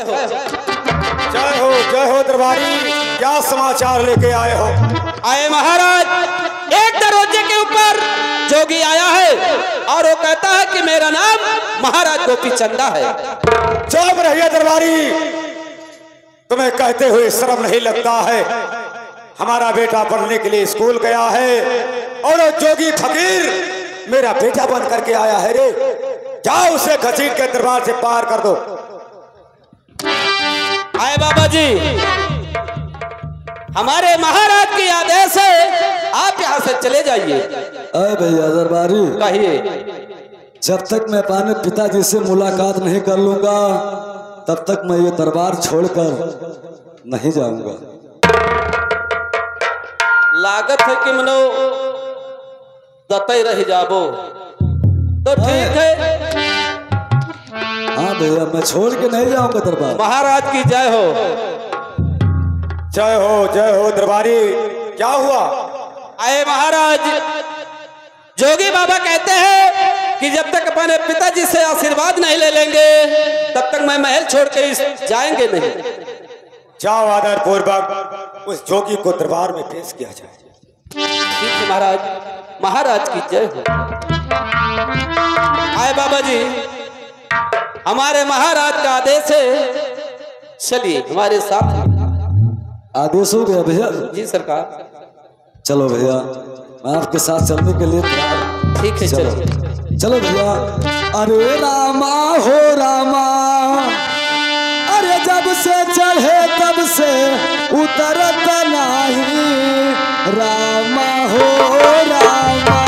जय हो दरबारी, क्या समाचार लेके आए हो? आए महाराज, एक दरवाजे के ऊपर जोगी आया है और वो कहता है कि मेरा नाम महाराज गोपी चंदा है। चुप रहिए दरबारी, तुम्हें कहते हुए शर्म नहीं लगता है? हमारा बेटा पढ़ने के लिए स्कूल गया है और वो जोगी फकीर मेरा बेटा बन करके आया है रे। जाओ उसे घसीट के दरबार से पार कर दो। आए बाबा जी, हमारे महाराज के आदेश है, आप यहाँ से चले जाइए। अरे भैया दरबारी, कहिए। जब तक मैं अपने पिताजी से मुलाकात नहीं कर लूंगा तब तक मैं ये दरबार छोड़कर नहीं जाऊंगा। लागत है कि मनो दते रह जाबो तो ठीक है। हाँ भैया, मैं छोड़ के नहीं जाऊंगा दरबार। महाराज की जय हो। जय हो दरबारी, क्या हुआ? आए महाराज, जोगी बाबा कहते हैं कि जब तक अपने पिताजी से आशीर्वाद नहीं ले लेंगे तब तक मैं महल छोड़ के जाएंगे नहीं। जाओ आदर पूर्वक उस जोगी को दरबार में पेश किया जाए। ठीक है महाराज, महाराज की जय हो। आए बाबा जी, हमारे महाराज का आदेश है, चलिए हमारे साथ। आदेश हो गया भैया? जी सरकार। चलो भैया, मैं आपके साथ चलने के लिए तैयार। ठीक है, चलो चलो भैया। अरे रामा हो रामा, अरे जब से चढ़े तब से उतरत नहीं, रामा हो रामा।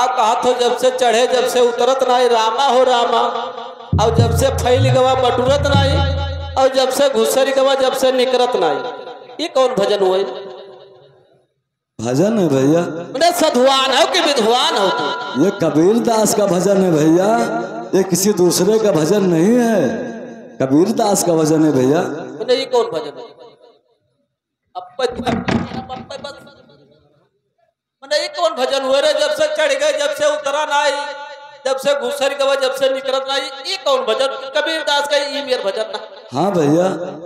कहा तो जब से चढ़े जब से उतरत नहीं, रामा हो रामा। और जब से फैल गवा बटुरत नहीं, और जब से घुसरी गवा जब से निकरत नहीं। ये कौन भजन हुआ? भजन है भैया। मैंने साधुवान हो कि विद्वान हो तुम? ये कबीर दास का भजन है भैया, ये किसी दूसरे का भजन नहीं है, कबीर दास का भजन है भैया। मैंने ये कौन भजन है? मैंने ये कौन भजन हुए रे? जब से चढ़ गए जब से उतरा नहीं, जब से घुसर गवा जब से निकलत नहीं। ये कौन भजन? कबीर दास का ये मेरा भजन ना। हाँ भैया,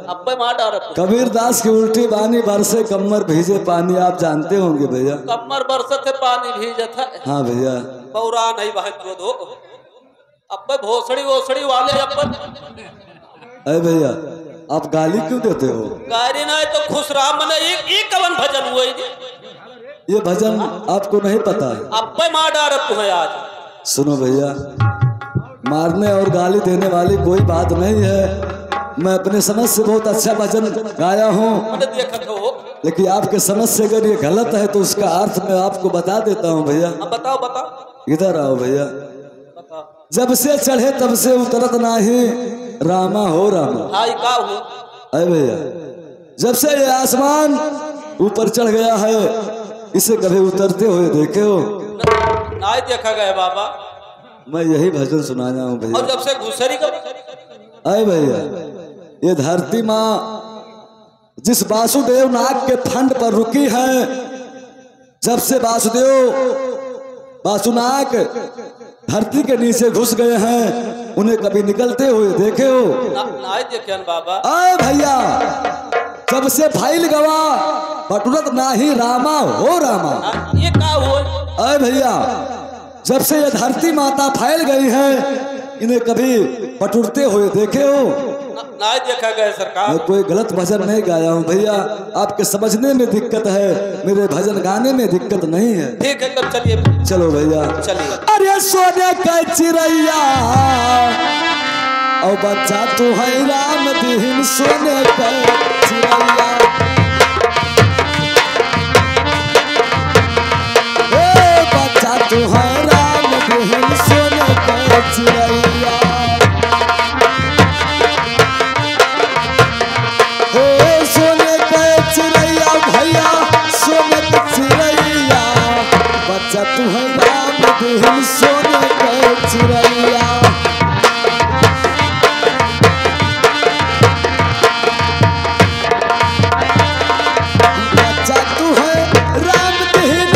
अब मार डाल। कबीर दास की उल्टी बानी बरसे कमर भीजे पानी, आप जानते होंगे भैया। कमर बरसते पानी भीजत है। हाँ भैया। पौरा नहीं बहन दो अब भोसड़ी वोसड़ी वाले अपन। अरे भैया, आप गाली क्यों देते हो? गाली नहीं तो खुश रहा। मैंने ये कवन भजन हुआ? ये भजन आपको नहीं पता है? अब मार डाल तुम्हें आज। सुनो भैया, मारने और गाली देने वाली कोई बात नहीं है। मैं अपने समझ से बहुत अच्छा भजन गाया हूँ, लेकिन आपके समझ से अगर ये गलत है तो उसका अर्थ मैं आपको बता देता हूँ भैया। बताओ बताओ। इधर आओ भैया। जब से चढ़े तब से उतरत नाही, रामा हो रामा। अरे भैया, जब से ये आसमान ऊपर चढ़ गया है, इसे कभी उतरते हुए देखे हो? नहीं देखा गया बाबा। मैं यही भजन सुनाया हूँ भैया। और जब से घुसरी का अरे भैया, ये धरती माँ जिस वासुदेव नाग के फंड पर रुकी है, जब से वासुनाग धरती के नीचे घुस गए हैं, उन्हें कभी निकलते हुए देखे हो? नहीं देखे बाबा। अरे भैया, जब से फैल गवा बटुरत नाही, रामा हो रामा। ये क्या हुआ? अरे भैया, जब से ये धरती माता फैल गई है, इन्हें कभी बटुरते हुए देखे हो? नहीं देखा गया सरकार। मैं कोई गलत भजन नहीं गाया हूँ भैया, आपके समझने में दिक्कत है, मेरे भजन गाने में दिक्कत नहीं है। ठीक है, तब चलिए। चलो भैया चलिए। अरे सोने का चिड़ैया और बच्चा तू है राम दीन, सोने का चिड़ैया। बच्चा तू है राम दीन, सोने का चिड़ैया। सोने का चिड़ैया भैया, सोने का चिड़ैया। बच्चा तू है राम दीन, सोने का चिड़ैया। बच्चा तू है राम दीन,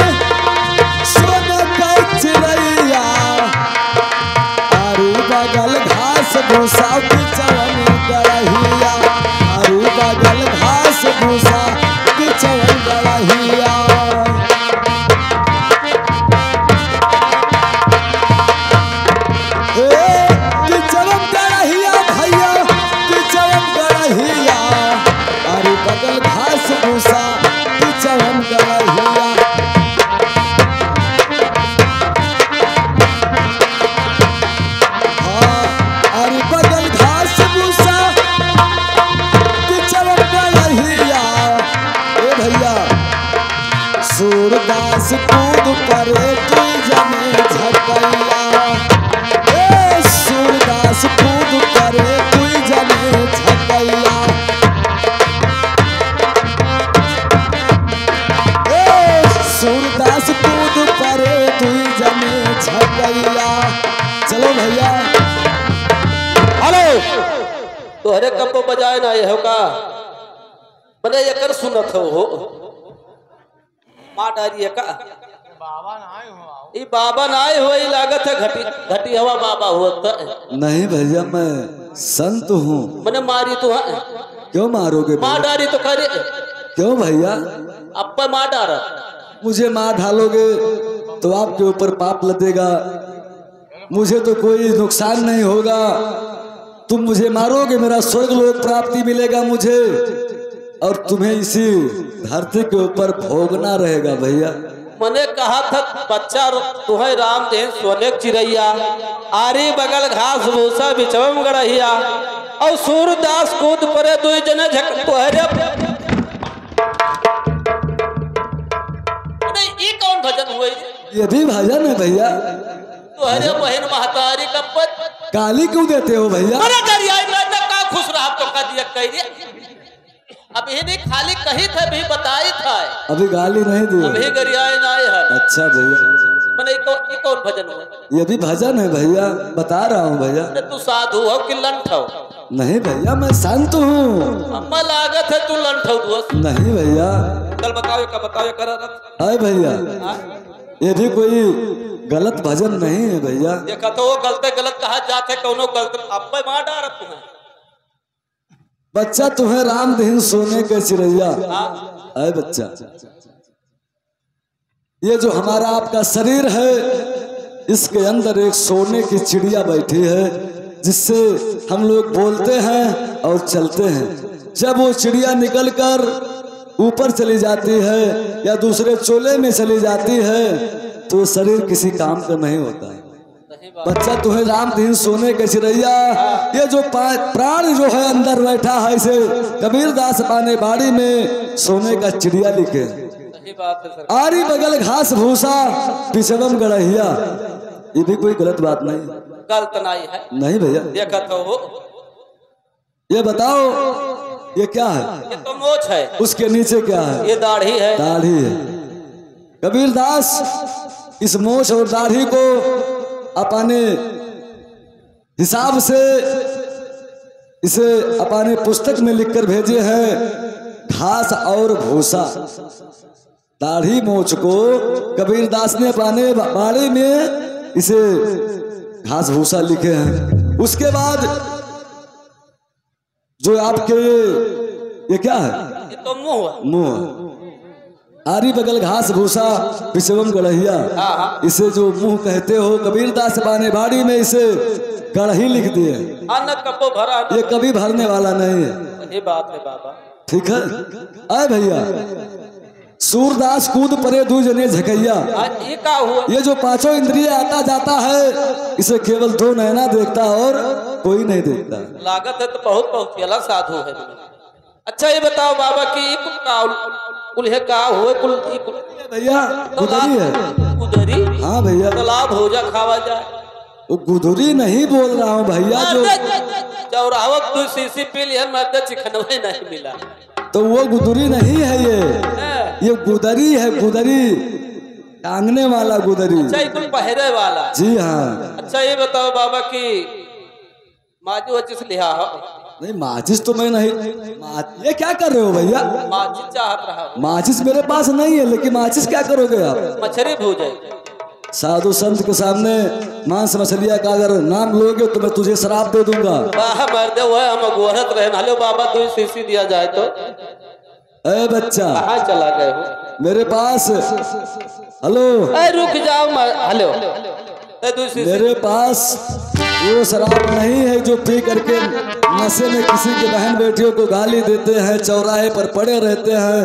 सोने का चिड़ैया। आरू बगल घास भूसा बिचवन गड़हिया, आरू बगल घास भूसा बिचवन गड़हिया। बिचवन गड़हिया भैया, बिचवन गड़हिया। आरू बगल घास भूसा बिचवन गड़हिया। अरे बगल घास भूसा बिचवन गड़हिया। ए भैया, सूरदास कूद परे तू जमे झकैया। ए सूरदास कूद परे तू जमे झकैया। ए सूरदास कूद परे तू जमे झकैया। चलो भैया। हेलो, तोहरे कब बजाए ना ये हो का? मैंने ये कर सुनत हो माँ डारी है का? बाबा ना आए हो, लागत है घटी हवा बाबा होता है। नहीं भैया, मैं संत हूँ। मैंने मारी तो है। क्यों मारोगे? माँ डारी तो करे। क्यों भैया? अब पर माँ डारा। मुझे मार ढालोगे तो आपके ऊपर पाप लगेगा, मुझे तो कोई नुकसान नहीं होगा। तुम मुझे मारोगे, मेरा स्वर्ग लोक प्राप्ति मिलेगा मुझे, और तुम्हें इसी धरती के ऊपर भोगना रहेगा भैया। मैंने कहा था बच्चा तुम्हें राम दे, सोने चिड़ैया। आरी बगल घास भूसा बिचवम गड़हिया, और सूरदास कूद परे दुई जने झक तोहरे। ये कौन भजन हुए? ये भी भजन है भैया। तोहरे बहन महतारी का पद गाली क्यों देते हो भैया? अरे दरिया में का खुश रहा तो का दिया कह दिया। अभी नहीं खाली कही था, भी बताई था। अभी गाली नहीं दी, अभी गरियाए ना है। अच्छा भैया, मैंने ये कौन भजन हुआ? ये भी भजन है भैया, बता रहा हूँ भैया। तू साधु हो कि लंठ हो? नहीं भैया, मैं संत हूँ। अम्मा लागत है तू लंठ हो दोस्त। नहीं भैया। कल बताओ का बताओ कर। अरे भैया, ये भी कोई गलत भजन नहीं है भैया। देखा तो वो गलत कहा जाते कौनो गलत अब मार डाल तुम्हें। बच्चा तुम्हें राम दीन, सोने के चिड़ैया। अरे बच्चा, ये जो हमारा आपका शरीर है, इसके अंदर एक सोने की चिड़िया बैठी है, जिससे हम लोग बोलते हैं और चलते हैं। जब वो चिड़िया निकलकर ऊपर चली जाती है या दूसरे चोले में चली जाती है तो शरीर किसी काम का नहीं होता है। बच्चा तुम्हें राम दीन सोने के चिड़ैया, ये जो प्राण जो है अंदर बैठा है इसे कबीरदास पाने बाड़ी में सोने का चिड़िया लिखे। आरी बगल घास भूसा पिछड़म गड़हिया, ये भी कोई गलत बात नहीं, गलत नहीं है। नहीं भैया, देखा तो हो। ये बताओ ये क्या है? ये तो मोछ है। उसके नीचे क्या है? ये दाढ़ी है। दाढ़ी है। कबीरदास इस मोछ और दाढ़ी को अपने हिसाब से इसे अपने पुस्तक में लिखकर भेजे हैं घास और भूसा। दाढ़ी मोछ को कबीरदास ने अपने बाड़े में इसे घास भूसा लिखे हैं। उसके बाद जो आपके ये क्या है? ये तो मुंह है। मुंह। आरी बगल घास भूसा पिछवम गड़हिया, इसे जो मुंह कहते हो कबीरदास पाने बाड़ी में इसे गढ़ही लिख दिए। अन्न कपो भरा, ये कभी भरने वाला नहीं है। ये बात है बाबा। ठीक है। आए भैया, सूरदास कूद परे दू जने झकैया, ये क्या हुआ? ये जो पांचों इंद्रिय आता जाता है इसे केवल दो नैना देखता और कोई नहीं देखता। लागत है तो बहुत पहुंचेला साधु है। अच्छा ये बताओ बाबा कि कुल है का हुए कुल भैया? गुदरी है। गुदरी? हाँ भैया। तालाब हो जा खावा जाए। वो गुदरी नहीं बोल रहा हूँ भैया, जो चौरावत तू सीसी पी लिया मर्द चिकनवे नहीं मिला तो वो गुदरी नहीं है, ये गुदरी है। गुदरी टांगने वाला गुदरी। अच्छा ये कुल पहरे वाला? जी हाँ। अच्छा ये बताओ बाबा कि माजी वचिस लिहा हो? नहीं माचिस तो मैं नहीं। ये क्या कर रहे हो भैया? माचिस चाहत रहा। माचिस मेरे पास नहीं है, लेकिन माचिस क्या करोगे आप? मछली भूजे। साधु संत के सामने मांस मछलिया का अगर नाम लोगे तो मैं तुझे शराब दे दूंगा। वाह मर्दे वो हम गोरत रहे। हेलो बाबा तू सीसी दिया जाए तो। ए बच्चा कहाँ चला गए हो? मेरे पास। हेलो रुक जाओ। हेलो मेरे पास वो शराब नहीं है जो पी करके नशे में किसी के बहन बेटियों को गाली देते हैं, चौराहे पर पड़े रहते हैं,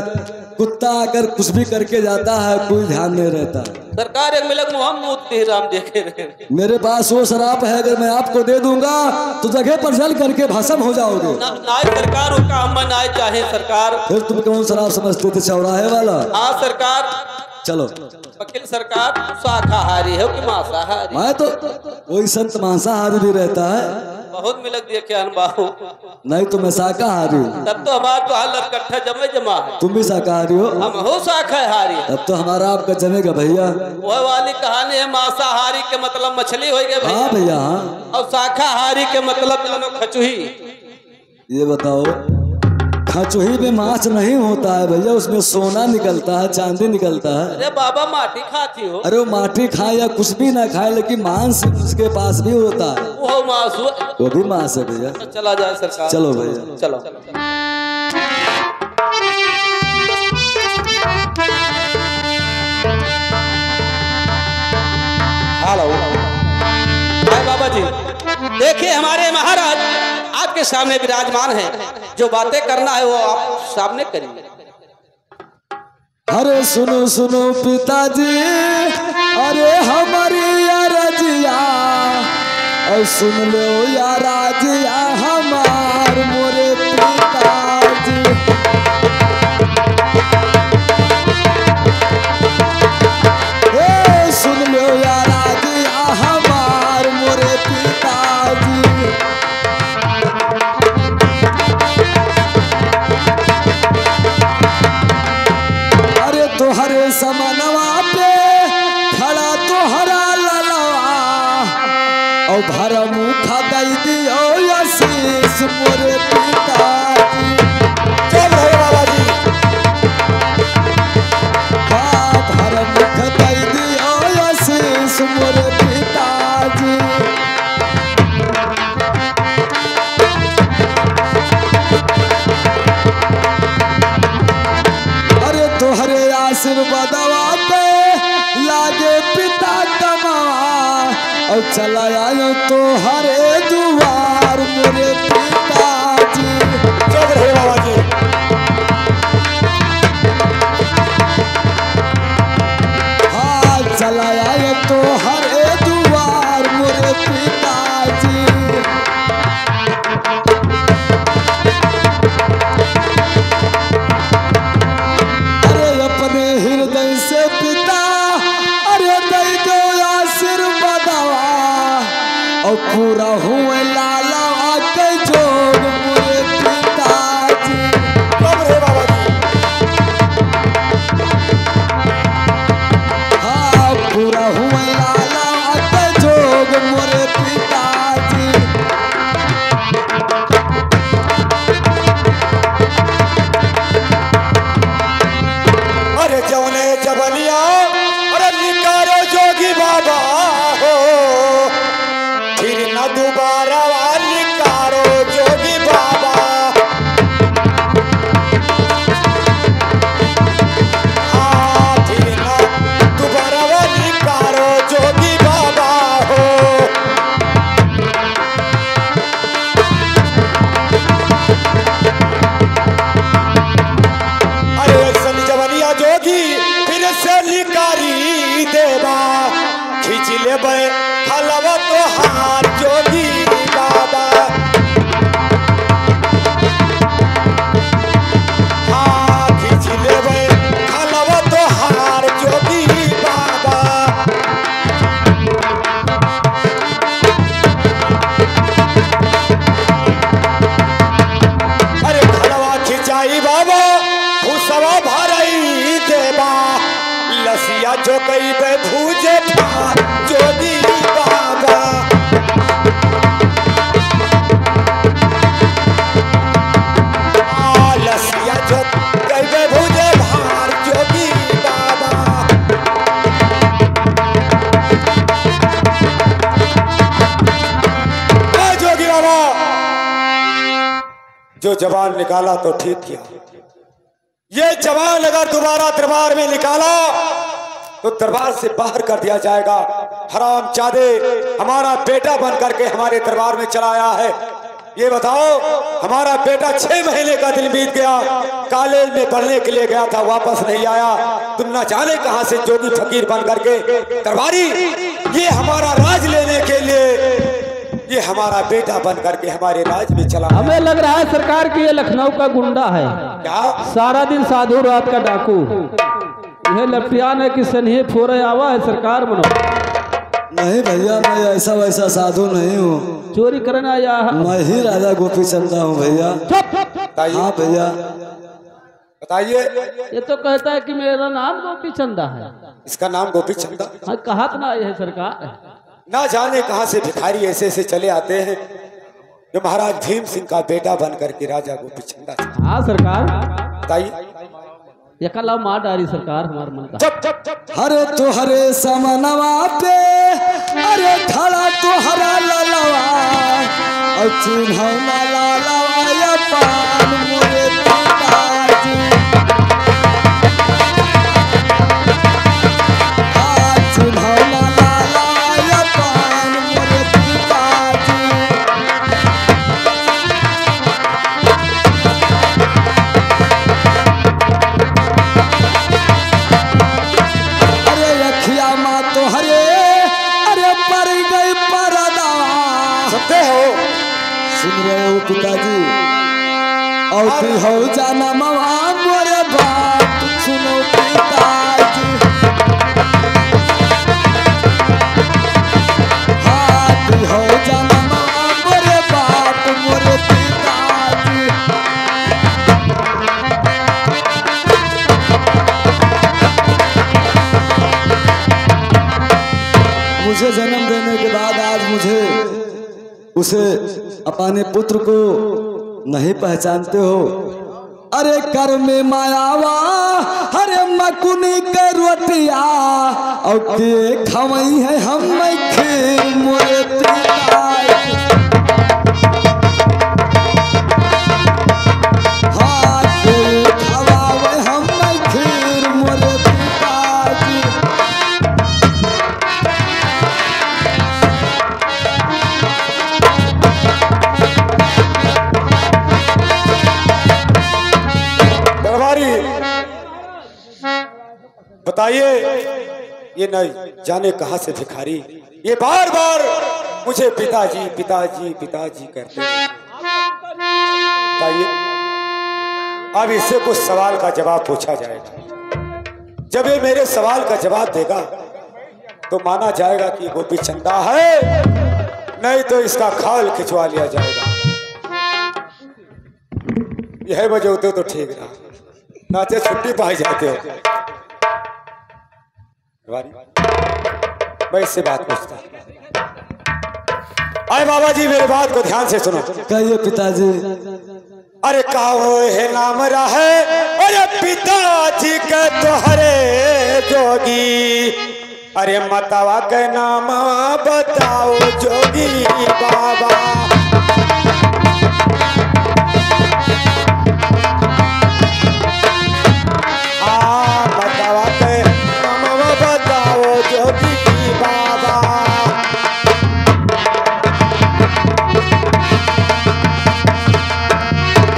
कुत्ता आकर कुछ भी करके जाता है, कोई ध्यान नहीं रहता। सरकार एक मिलक मोहम्मद राम देखे रहे। मेरे पास वो शराब है, अगर मैं आपको दे दूंगा तो जगह पर जल करके भस्म हो जाओगे। नाय सरकार का हम नाय चाहे सरकार। फिर तुम कौन शराब समझते थे? चौराहे वाला? हाँ सरकार। चलो वकील सरकार शाकाहारी है कि मांसाहारी? मैं तो कोई संत मांसाहारी भी रहता है। बहुत मिलक दिए क्या बाहू? नहीं तो मैं शाकाहारी हूँ। तब तो हमारा तो हाल इकट्ठा जमे जमा है। तुम भी शाकाहारी हो? हम हो शाकाहारी। तब तो हमारा आपका जमेगा भैया। वह वाली कहानी है, मांसाहारी के मतलब मछली हो गए भैया। हाँ भैया हाँ। और शाकाहारी के मतलब दोनों खचुही। ये बताओ, खचुही में मांस नहीं होता है भैया, उसमें सोना निकलता है, चांदी निकलता है। अरे बाबा माटी खाती हो? अरे वो माटी खाए या कुछ भी ना खाए, लेकिन मांस उसके पास भी होता है। वो मांस वो भी मांस है भैया। चला जाए सरकार। चलो भैया चलो। हेलो बाबा जी, देखिए हमारे महाराज आपके सामने विराजमान है। जो बातें करना है वो आप सामने करिए। अरे सुनो सुनो पिताजी, अरे हमारी रजिया, और सुन लो या राजिया हमार मोरे पिताजी। सुन लो या राजिया हमार मोरे पिताजी। तोहरे समनवा पे खड़ा तोहरा ललवा, और भर मुखा दई दियो आशीष मोरे पिताजी। चल रहे बाबा जी। भर मुख दई दियो आशीष मोरे पिताजी। अरे तोहरे आशीर्वादवा पे लागे पिता कमावा, और चला आयो तोहरे दुआर मोरे पिताजी। चल रहे बाबा जी। और पूरा हुए लाला के जोग मोरे पिताजी। कब रे बाबा जी? हाँ पूरा हुए लाला के जोग मोरे पिताजी। अरे जौने जबनिया अरे निकारो जोगी बाबा हो, फिर न दोबारा निकारो जोगी बाबा। हाँ फिर न दोबारा निकारो जोगी बाबा हो। अरे सन जवनिया जोगी फिर से निकारी देवा, खींच लेबे हलवा तो हार जोगी बाबा। हाँ खींच लेबे हलवा तो हार जोगी बाबा। अरे हलवा खिंचाई बाबा भूसवा भरई देवा, लसिया जो कई बे भूजे भार जोगी बाबा। लसिया जो कई बे भूजे भार जोगी बाबा। जोगी बाबा जो जवान निकाला तो ठीक किया, ये जवान अगर दोबारा दरबार में निकाला तो दरबार से बाहर कर दिया जाएगा। हराम चादे हमारा बेटा बन करके हमारे दरबार में चला आया है। ये बताओ हमारा बेटा 6 महीने का दिन बीत गया, कॉलेज में पढ़ने के लिए गया था, वापस नहीं आया। तुम ना जाने कहां से जोगी फकीर बन करके दरबारी ये हमारा राज लेने के लिए ये हमारा बेटा बन करके हमारे राज में चला। हमें लग रहा है सरकार की ये लखनऊ का गुंडा है। क्या सारा दिन साधु रात का डाकू। यह लपटियान है कि सनही फोरे आवा है सरकार बनो। नहीं भैया मैं ऐसा वैसा साधु नहीं हूँ, चोरी करना या मैं ही राजा गोपी चंदा हूँ भैया। हाँ भैया बताइए। ये तो कहता है कि मेरा नाम गोपी चंदा है। इसका नाम गोपी चंदा? हाँ कहा तो ना यह सरकार। ना जाने कहां से भिखारी ऐसे ऐसे चले आते हैं जो महाराज भीम सिंह का बेटा बन करके राजा गोपी चंदा। हाँ सरकार बताइए। यकला मार डारी सरकार हमारे मन का। हरे तो हरे समनवा पे अरे खड़ा तो हरा ललवा और चिन्ह ललवा या पान मोरे पिताजी। चिन्ह ललवा या पान मोरे पिताजी। तो हरे अरे पर गई परदा। सुनते हो? सुन रहे हो पिताजी? और तू हो जाना मवा मोरे बात सुनो पिताजी। हाँ तू हो जाना मवा मोरे बात मोरे पिताजी। मुझे जन्म देने के बाद आज मुझे उसे अपने पुत्र को नहीं पहचानते हो। अरे कर में मायावा हरे मकुनी के रोटिया और के खवई है हम खीर मोरे पिताजी। हाँ के खवावे हम खीर मोरे पिताजी। बताइए ये नहीं जाने कहां से भिखारी ये बार बार मुझे पिताजी पिताजी पिताजी करते हैं। बताइए अब इससे कुछ सवाल का जवाब पूछा जाएगा। जब ये मेरे सवाल का जवाब देगा तो माना जाएगा कि गोपी चंदा है। नहीं तो इसका खाल खिंचवा लिया जाएगा। यह बजे होते तो ठीक रहा, नाचे छुट्टी पाई जाते हो। मैं इससे बात पूछता। अरे बाबा जी मेरे बात को ध्यान से सुनो। कहिए पिताजी। अरे काहो है नाम रहे, अरे पिताजी के तोहरे जोगी, अरे मतवा के नाम बताओ जोगी बाबा। मतवा के नाम बताओ जोगी बाबा।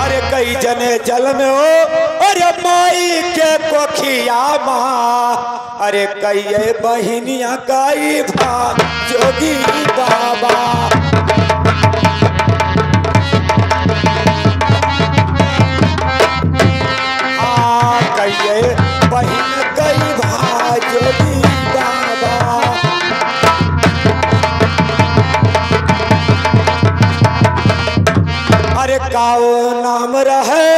अरे कई जने जल में हो, अरे माई के कोखिया माँ, अरे कई बहिनिया कई भा जोगी बाबा। कई बहिन कई भा जोगी बाबा। अरे काओ नाम रहे,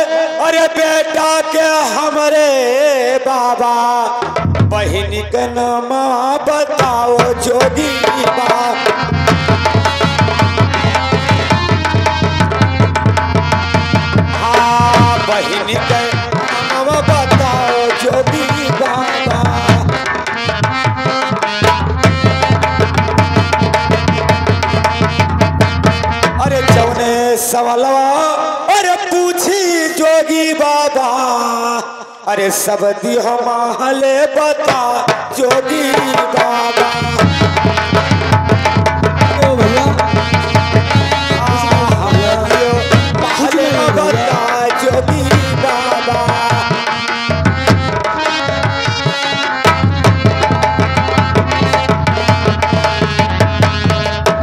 अरे बेटा के हमरे बाबा, बहिनी के नाम बताओ जोगी बाबा। हाँ बहिनी के नाम बताओ जोगी बाबा। अरे जौने सवालवा अरे पूछी जोगी बाबा, अरे सब दियो महले बता जोगी बाबा। महले बता जोगी बाबा।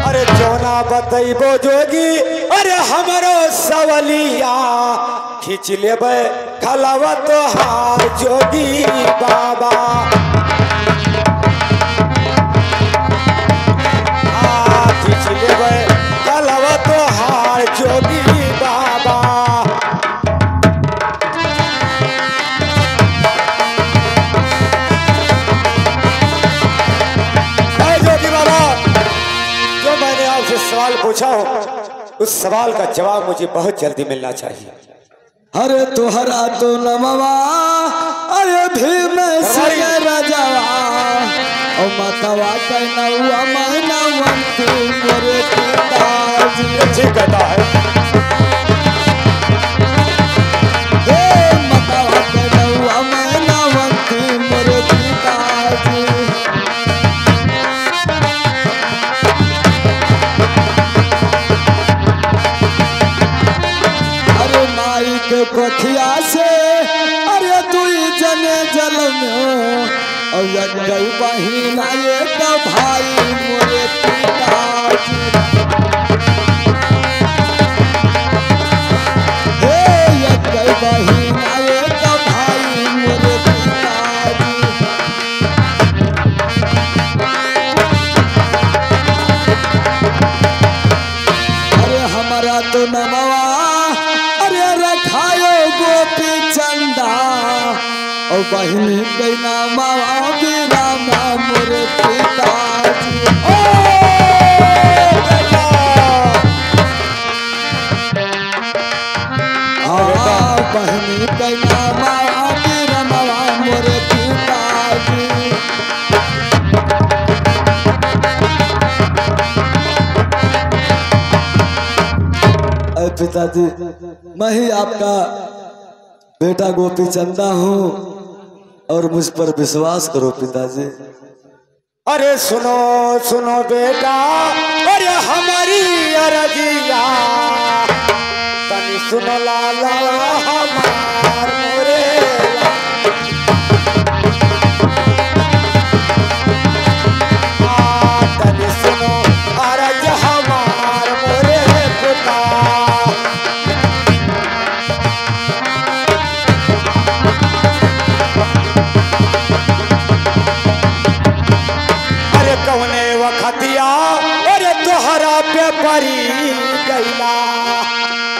अरे जोना बतैबो जोगी, अरे हमरो सवलिया खींच लेबे खलावा तोहार जोगी बाबा। खींच लेबे खलावा तोहार जोगी बाबा। जोगी बाबा, जो मैंने आपसे सवाल पूछा हो, उस सवाल का जवाब मुझे बहुत जल्दी मिलना चाहिए। अरे तोहरा तो नमवा, अरे भीम से राजावा, और मतवा कहना मनवंत मोरे पिताजी। ठीक कहता है। मतवा कहना मनवंत मोरे पिताजी। के कोठिया से अरे दुई जने जल में, और गई बहिना एक भाई मोरे पिताजी। हे एक बहिना एक भाई मोरे पिताजी। अरे हमारा तो नमवा गोपी चंदा, और बहिनी के नाम रामा मोरे पिताजी। बहिनी के नाम रामा मोरे पिताजी। पिताजी मैं ही आपका बेटा गोपी चंदा हूँ, और मुझ पर विश्वास करो पिताजी। अरे सुनो सुनो बेटा, अरे हमारी अरजिया तनी सुनो लाला हमार मोरे। तनी सुनो अरज हमार मोरे पुता। कौने वखतिया और अरे तोहरा पे परी गैला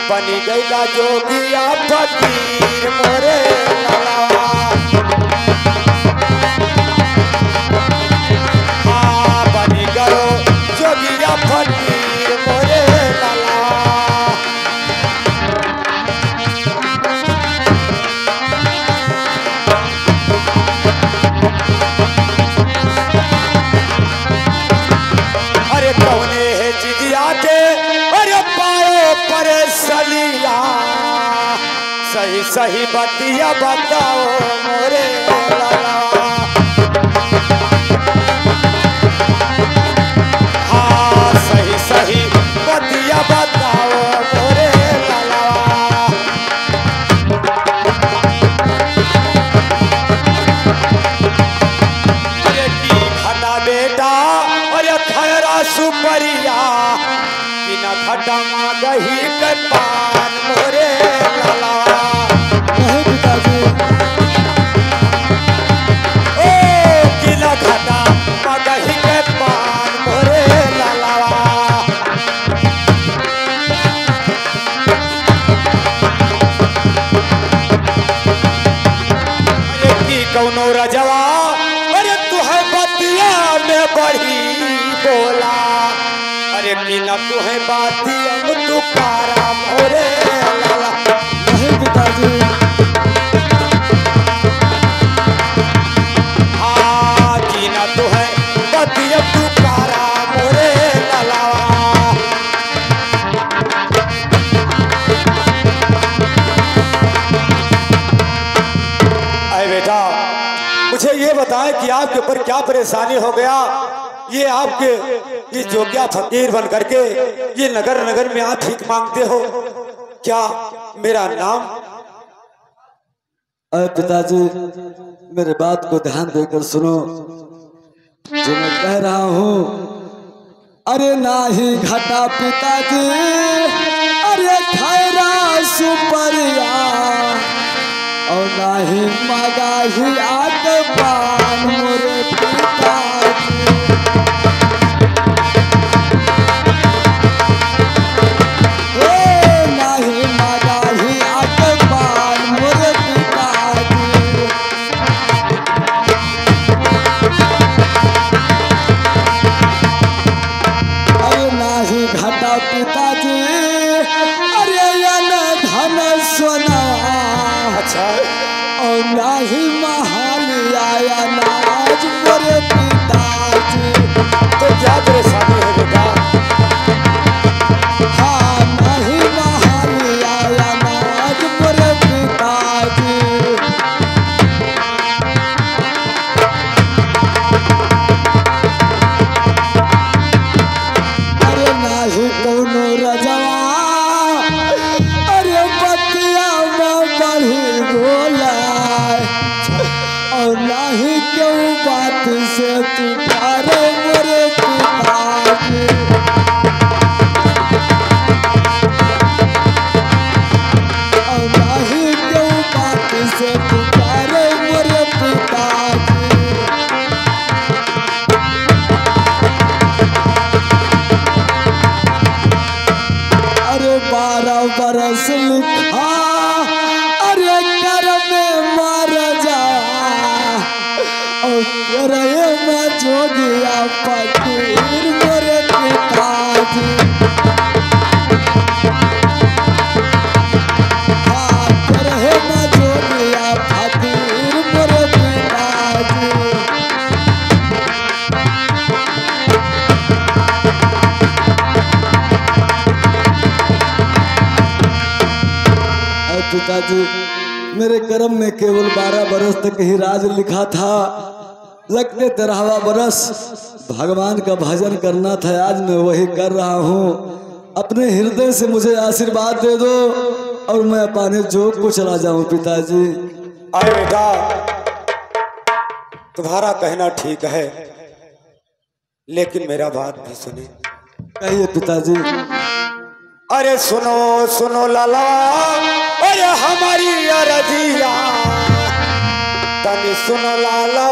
बनी गैला जोगिया फकीर मोरे लाला। हाँ बनी गयो जोगिया फकीर मोरे लाला। अरे कौने है जिदिया के अरे पाओ परेशानिया सही सही बतिया बताओ मोरे लाला। हाँ सही सही बतिया बताओ मोरे लाला। अरे की खटा बेटा अरे खैरा सुपरिया बिना खटा गही के पान मोरे लाला। नहीं पिताजी, ओ बिना खटा गही के पान मोरे लाला। अरे की कौनो रजवा अरे तुहे बतिया में बढ़ी बोला अरे की न तुहे बातिया में तुकारा मोरे लाला। नहीं पिताजी, हाँ की न तुहे बतिया तुकारा मोरे लाला। अरे बेटा मुझे ये बताएं कि आपके ऊपर क्या परेशानी हो गया। ये आपके ये जोगिया फकीर बन करके ये नगर नगर में आप भीख मांगते हो क्या? मेरा नाम अरे पिताजी मेरे बात को ध्यान देकर सुनो जो मैं कह रहा हूँ। अरे नाही घटा पिताजी अरे खैरा सुपरिया और नाही मगाही आग पान मोरे पिताजी। ए नाही मगाही आग पान मोरे पिताजी। अरे नाही घटा पिताजी अरे यन धन सोना अच्छा और नाही महालिया अनाज मोरे पिताजी। तो क्या परेशानी है बेटा? हाँ नाही महालिया अनाज मोरे पिताजी। अरे नाही कौनो रजवा अरे बतिया में बढ़ी बोला और नाही क्यों बात से तू तारे मोरे पिताजी। और नाही क्यों बात से तू तारे मोरे पिताजी। अरे 12 बरस लिखा अरे कर में मर जा और रहे मैं जोगिया फकीर मोरे पिताजी। हाँ रहे मैं जोगिया फकीर मोरे पिताजी। और पिताजी मेरे कर्म में केवल 12 बरस तक ही राज लिखा था। लगते 13वां बरस भगवान का भजन करना था। आज मैं वही कर रहा हूँ। अपने हृदय से मुझे आशीर्वाद दे दो और मैं अपने जोग को चला जाऊं पिताजी। अरे बेटा तुम्हारा कहना ठीक है लेकिन मेरा बात भी सुने। कहिए पिताजी। अरे सुनो सुनो लाला अरे हमारी अरजिया तनी सुनो लाला